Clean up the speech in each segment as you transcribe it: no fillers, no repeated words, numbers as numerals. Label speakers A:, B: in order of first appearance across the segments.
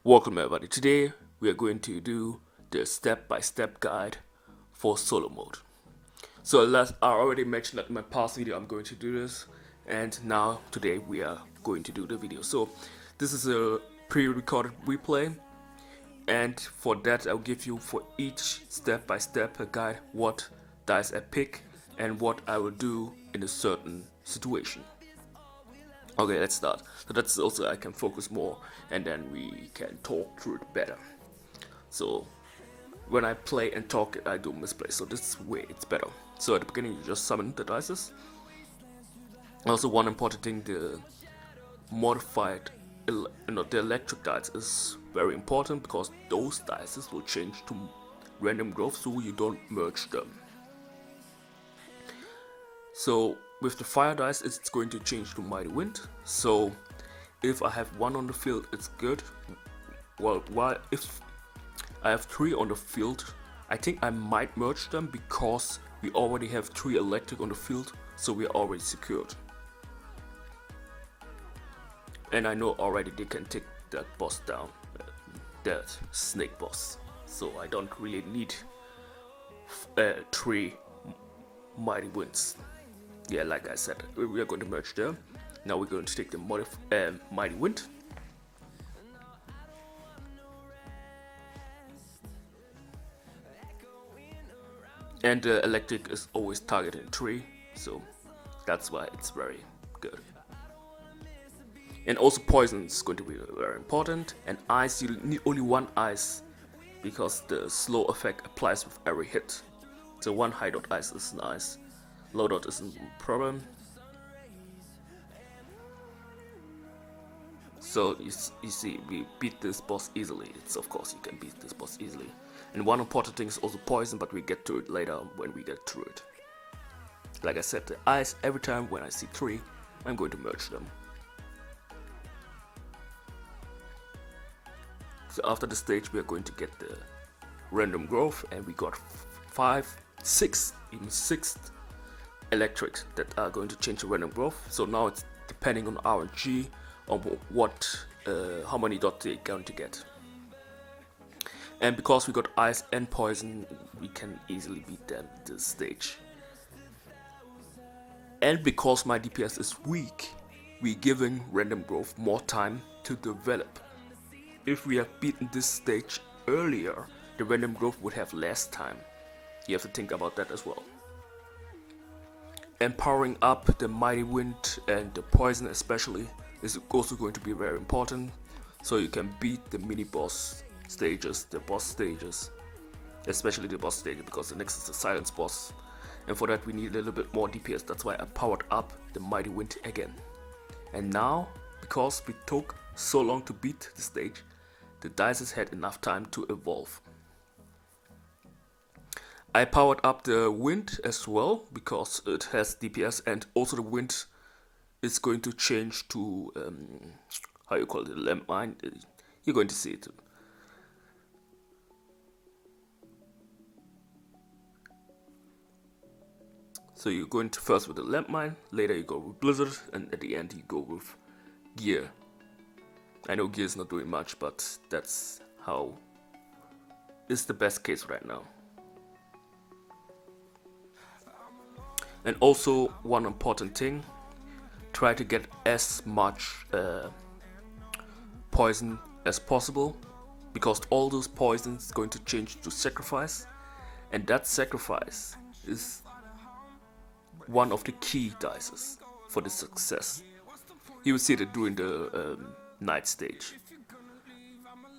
A: Welcome everybody. Today we are going to do the step-by-step guide for solo mode. So I already mentioned that in my past video I'm going to do this, and now today we are going to do the video. So this is a pre-recorded replay, and for that I'll give you for each step-by-step a guide what dice I pick and what I will do in a certain situation. Okay, let's start. So that's also I can focus more and then we can talk through it better. So when I play and talk, I do misplay. So this way it's better. So at the beginning you just summon the dices. Also one important thing, the modified, the electric dice is very important because those dices will change to random growth so you don't merge them. So with the fire dice, it's going to change to Mighty Wind. So if I have one on the field, it's good. Well, if I have 3 on the field, I think I might merge them because we already have 3 electric on the field, so we are already secured. And I know already they can take that boss down, that snake boss. So I don't really need 3 Mighty Winds. Yeah, like I said, we are going to merge there. Now we're going to take the Mighty Wind. And the electric is always targeting 3, so that's why it's very good. And also poison is going to be very important. And ice, you need only 1 ice because the slow effect applies with every hit. So 1 high dot ice is nice. Low dot isn't a problem. So you see, we beat this boss easily. It's of course you can beat this boss easily. And one important thing is also poison, but we get to it later when we get through it. Like I said, the ice, every time when I see 3, I'm going to merge them. So after the stage we are going to get the random growth, and we got 5, 6, even 6 electrics that are going to change the random growth. So now it's depending on RNG on how many dots they're going to get. And because we got ice and poison, we can easily beat them this stage. And because my DPS is weak, we're giving random growth more time to develop. If we have beaten this stage earlier, the random growth would have less time. You have to think about that as well. And powering up the Mighty Wind and the poison especially is also going to be very important, so you can beat the mini boss stages, the boss stages, especially the boss stage, because the next is the silence boss, and for that we need a little bit more DPS. That's why I powered up the Mighty Wind again. And now, because we took so long to beat the stage, the dice has had enough time to evolve. I powered up the wind as well because it has DPS, and also the wind is going to change to how you call it, landmine. You're going to see it. So you're going to first with the landmine, later you go with blizzard, and at the end you go with gear. I know gear is not doing much, but that's how is the best case right now. And also one important thing, try to get as much poison as possible, because all those poisons going to change to sacrifice, and that sacrifice is one of the key dices for the success. You will see that during the night stage.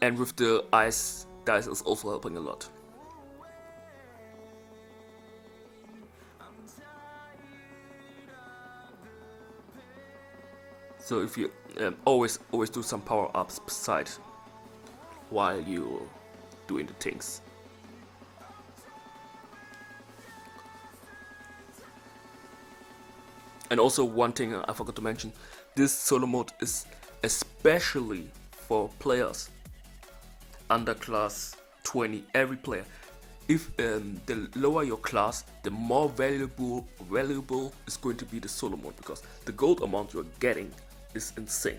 A: And with the ice dice is also helping a lot. So if you always do some power ups beside while you're doing the things. And also one thing I forgot to mention, this solo mode is especially for players under class 20, every player. If the lower your class, the more valuable is going to be the solo mode, because the gold amount you're getting is insane.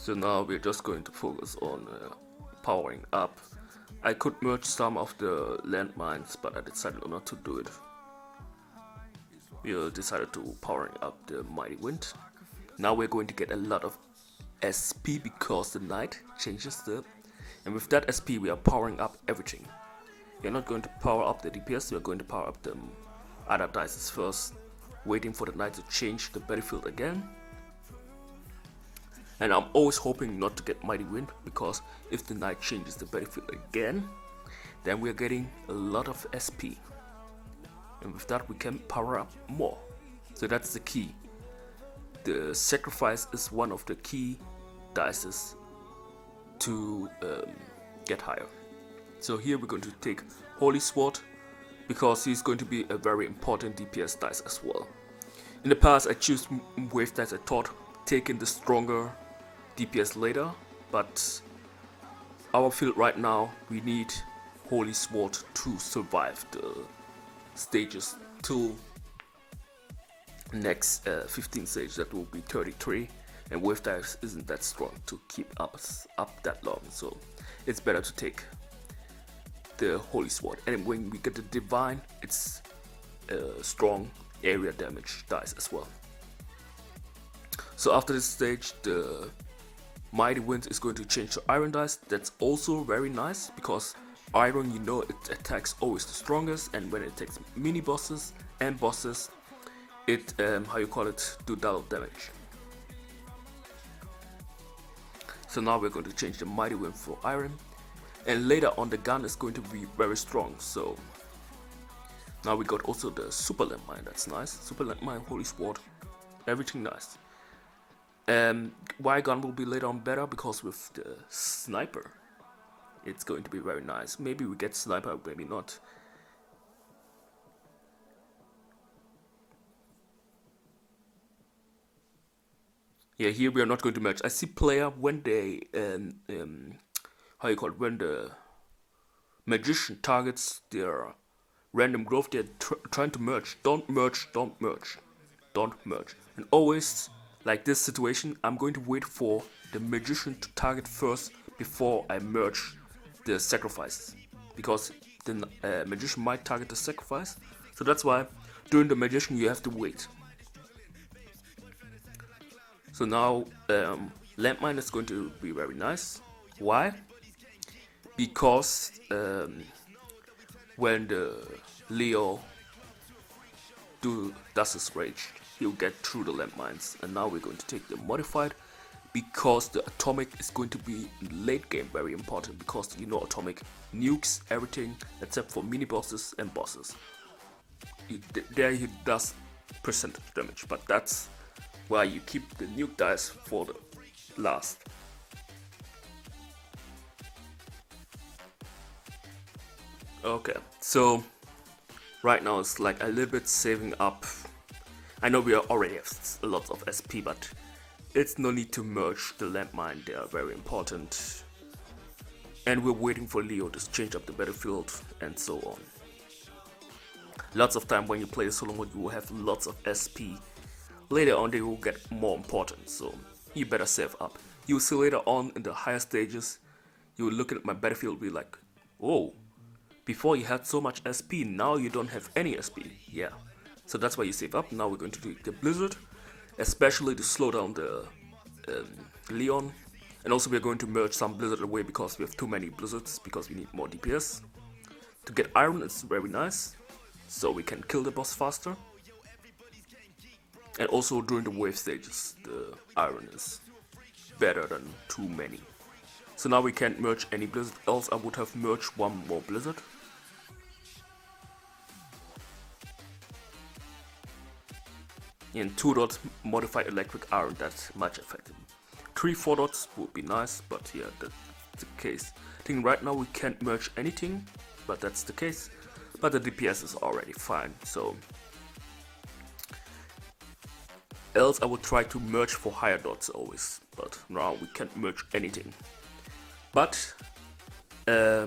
A: So now we're just going to focus on powering up. I could merge some of the landmines, but I decided not to do it. We decided to powering up the Mighty Wind. Now we're going to get a lot of SP because the knight changes the, and with that SP we are powering up everything. We're not going to power up the DPS, we're going to power up the other dices first, waiting for the knight to change the battlefield again. And I'm always hoping not to get Mighty Wind, because if the knight changes the battlefield again, then we're getting a lot of SP. And with that we can power up more. So that's the key. The sacrifice is one of the key dices to get higher. So here we're going to take Holy Sword, because he's going to be a very important DPS dice as well. In the past I choose wave dice. I thought taking the stronger DPS later, but our field right now we need Holy Sword to survive the stages till next 15 stage, that will be 33, and wave dice isn't that strong to keep us up that long, so it's better to take the Holy Sword. And when we get the Divine, it's strong area damage dice as well. So after this stage the Mighty Wind is going to change to Iron dice. That's also very nice, because Iron, you know, it attacks always the strongest, and when it takes mini bosses and bosses, it do double damage. So now we're going to change the Mighty Wind for Iron, and later on the gun is going to be very strong. So now we got also the Super Landmine. That's nice. Super Landmine, Holy Sword, everything nice. Why gun will be later on better, because with the sniper it's going to be very nice. Maybe we get sniper, maybe not. Yeah, here we are not going to merge. I see player when they how you call it, when the magician targets their random growth, they're trying to merge. Don't merge, don't merge, don't merge. And always, like this situation, I'm going to wait for the magician to target first before I merge the sacrifices, because the magician might target the sacrifice. So that's why during the magician you have to wait. So now Landmine is going to be very nice. Why? Because when the Leo does his rage, he'll get through the landmines. And now we're going to take the modified, because the atomic is going to be in late game very important, because you know atomic nukes everything except for mini bosses and bosses. There he does percentage damage, but that's why you keep the nuke dice for the last. Okay, so right now it's like a little bit saving up. I know we already have a lot of SP, but it's no need to merge the landmine. They are very important. And we're waiting for Leo to change up the battlefield and so on. Lots of time when you play solo mode, you will have lots of SP. Later on they will get more important, so you better save up. You'll see later on in the higher stages, you will look at my battlefield and be like, oh, before you had so much SP, now you don't have any SP. Yeah, so that's why you save up. Now we're going to do the Blizzard, especially to slow down the Leon. And also we're going to merge some Blizzard away, because we have too many Blizzards, because we need more DPS. To get Iron is very nice, so we can kill the boss faster. And also during the wave stages, the Iron is better than too many. So now we can't merge any Blizzard, else I would have merged one more Blizzard. And 2 dots modify electric iron, that's much effective. 3 4 dots would be nice, but yeah, that's the case. I think right now we can't merge anything, but that's the case. But the DPS is already fine, so else I would try to merge for higher dots always, but now we can't merge anything. But let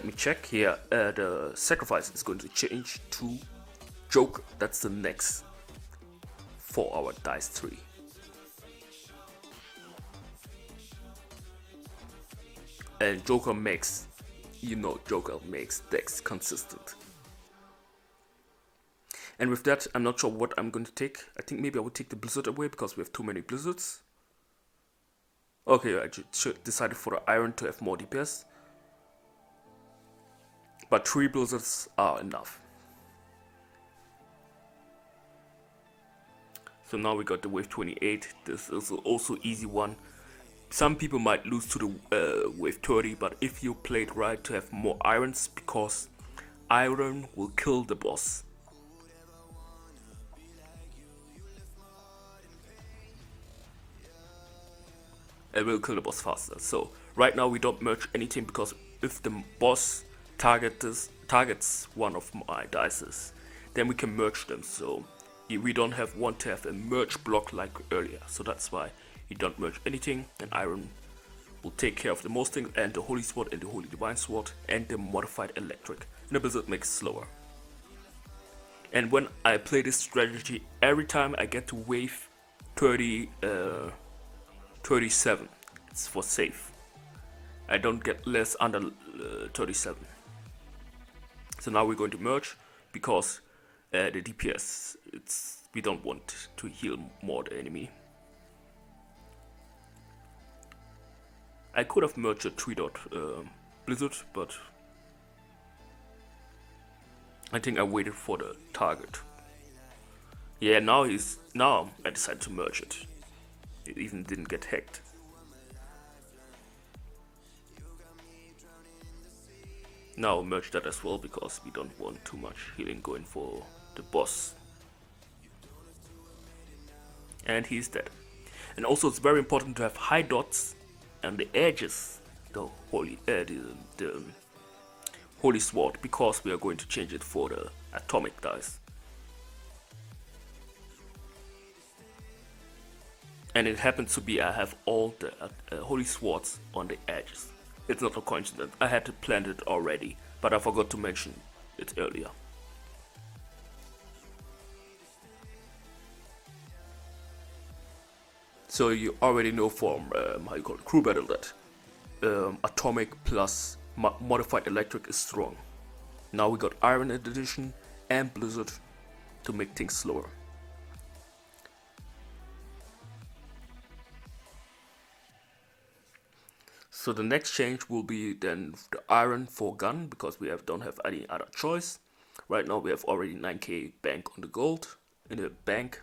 A: me check here. The sacrifice is going to change to Joker. That's the next for our dice tree. And Joker makes, Joker makes decks consistent. And with that, I'm not sure what I'm going to take. I think maybe I would take the Blizzard away because we have too many Blizzards. Okay, I decided for the Iron to have more DPS. But 3 Blizzards are enough. So now we got the wave 28. This is also easy one. Some people might lose to the wave 30, but if you play it right to have more irons, because iron will kill the boss. It will kill the boss faster. So right now we don't merge anything, because if the boss targets one of my dices, then we can merge them. So we don't want to have a merge block like earlier. So that's why you don't merge anything, and iron will take care of the most things, and the holy sword and the holy divine sword and the modified electric. And the blizzard makes slower. And when I play this strategy, every time I get to wave 37, it's for safe. I don't get less under 37. So now we're going to merge, because the DPS, we don't want to heal more the enemy. I could have merged a 3-dot Blizzard, but I think I waited for the target. Yeah, now I decided to merge it. It even didn't get hacked. Now merge that as well, because we don't want too much healing going for the boss. And he's dead. And also it's very important to have high dots and the edges, the holy sword, because we are going to change it for the atomic dice. And it happens to be I have all the holy swords on the edges. It's not a coincidence. I had to plan it already, but I forgot to mention it earlier. So you already know from crew battle that atomic plus modified electric is strong. Now we got iron addition and blizzard to make things slower. So the next change will be then the iron for gun, because we don't have any other choice. Right now we have already 9k bank on the gold in the bank.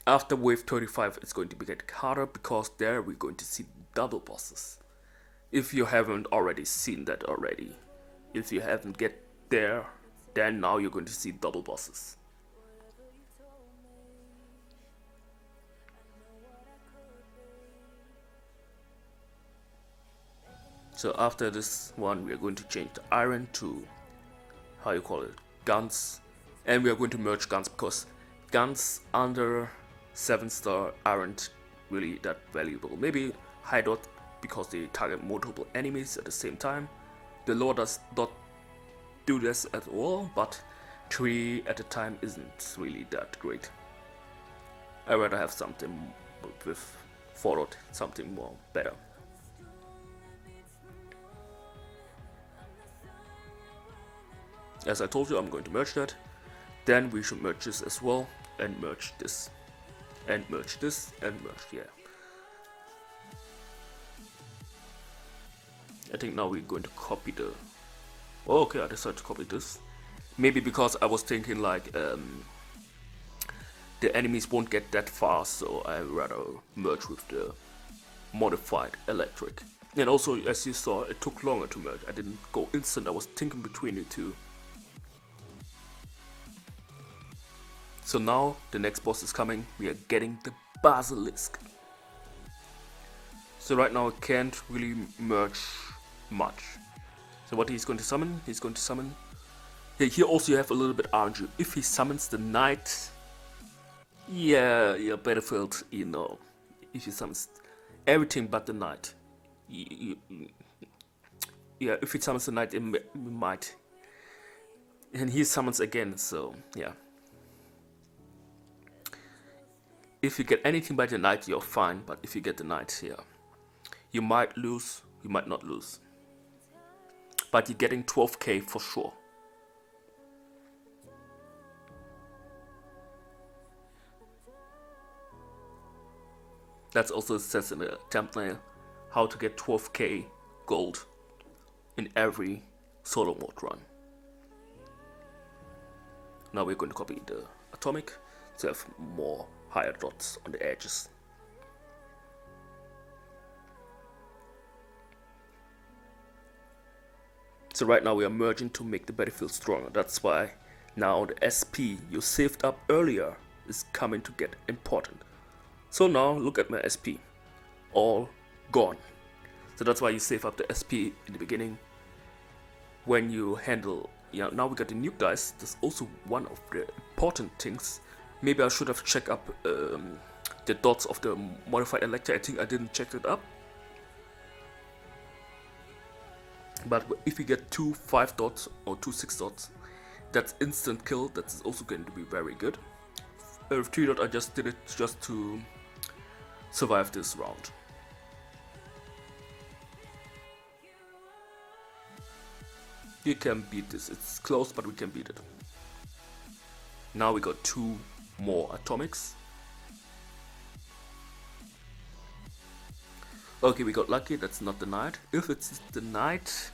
A: After wave 35 it's going to get harder, because there we're going to see double bosses. If you haven't already seen that already, if you haven't get there, then now you're going to see double bosses. So after this one, we are going to change the iron to, guns. And we are going to merge guns, because guns under 7-star aren't really that valuable. Maybe high dot, because they target multiple enemies at the same time. The low does not do this at all, but 3 at a time isn't really that great. I'd rather have something with 4 dot, something more better. As I told you, I'm going to merge that. Then we should merge this as well, and merge this, and merge this, and merge, yeah. I think now we're going to copy the... Oh, okay, I decided to copy this. Maybe because I was thinking like the enemies won't get that fast, so I rather merge with the modified electric. And also, as you saw, it took longer to merge. I didn't go instant, I was thinking between the two. So now the next boss is coming. We are getting the Basilisk. So right now I can't really merge much. So what he's going to summon? He's going to summon... Yeah, here also you have a little bit RNG. If he summons the knight... Yeah, Battlefield, if he summons everything but the knight. Yeah, if he summons the knight, it might. And he summons again, so yeah. If you get anything by the knight, you're fine, but if you get the knight here, you might lose, you might not lose. But you're getting 12k for sure. That's also says in the thumbnail, how to get 12k gold in every solo mode run. Now we're going to copy the atomic to have more higher dots on the edges. So right now we are merging to make the battlefield stronger. That's why now the SP you saved up earlier is coming to get important. So now look at my SP, all gone. So that's why you save up the SP in the beginning. When you handle, yeah, now we got the nuke dice. That's also one of the important things. Maybe I should have checked up the dots of the modified Electra. I think I didn't check it up. But if you get 2 5 dots or 2 6 dots, that's instant kill. That's also going to be very good. 3 dot I just did it just to survive this round. You can beat this. It's close, but we can beat it. Now we got 2 more atomics. Okay, we got lucky. That's not the knight. If it's the knight,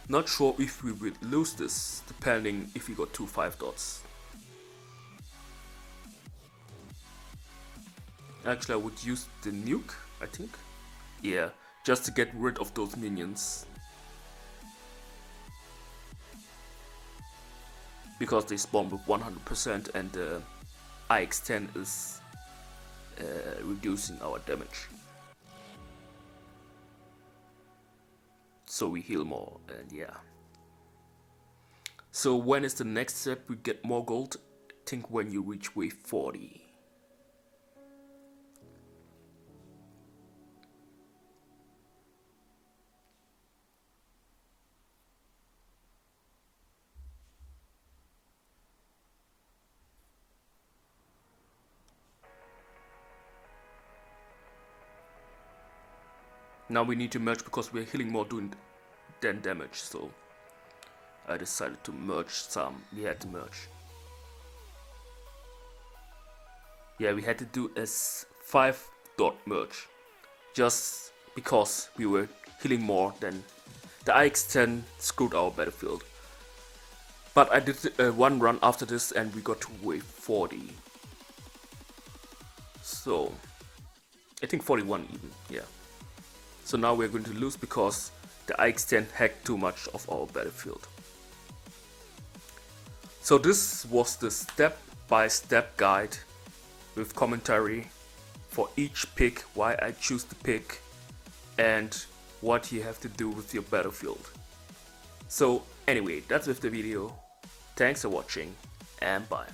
A: not sure if we will lose this, depending if we got 2 5 dots. Actually, I would use the nuke, I think. Yeah, just to get rid of those minions. Because they spawn with 100% and the IX-10 is reducing our damage. So we heal more, and yeah. So when is the next step we get more gold? I think when you reach wave 40. Now we need to merge because we're healing more than damage, so I decided to merge some. We had to merge. Yeah, we had to do a 5 dot merge, just because we were healing more than the IX-10 screwed our battlefield. But I did one run after this and we got to wave 40. So I think 41 even, yeah. So now we're going to lose because the IX-10 hacked too much of our battlefield. So this was the step-by-step guide with commentary for each pick, why I choose the pick and what you have to do with your battlefield. So anyway, that's with the video. Thanks for watching and bye.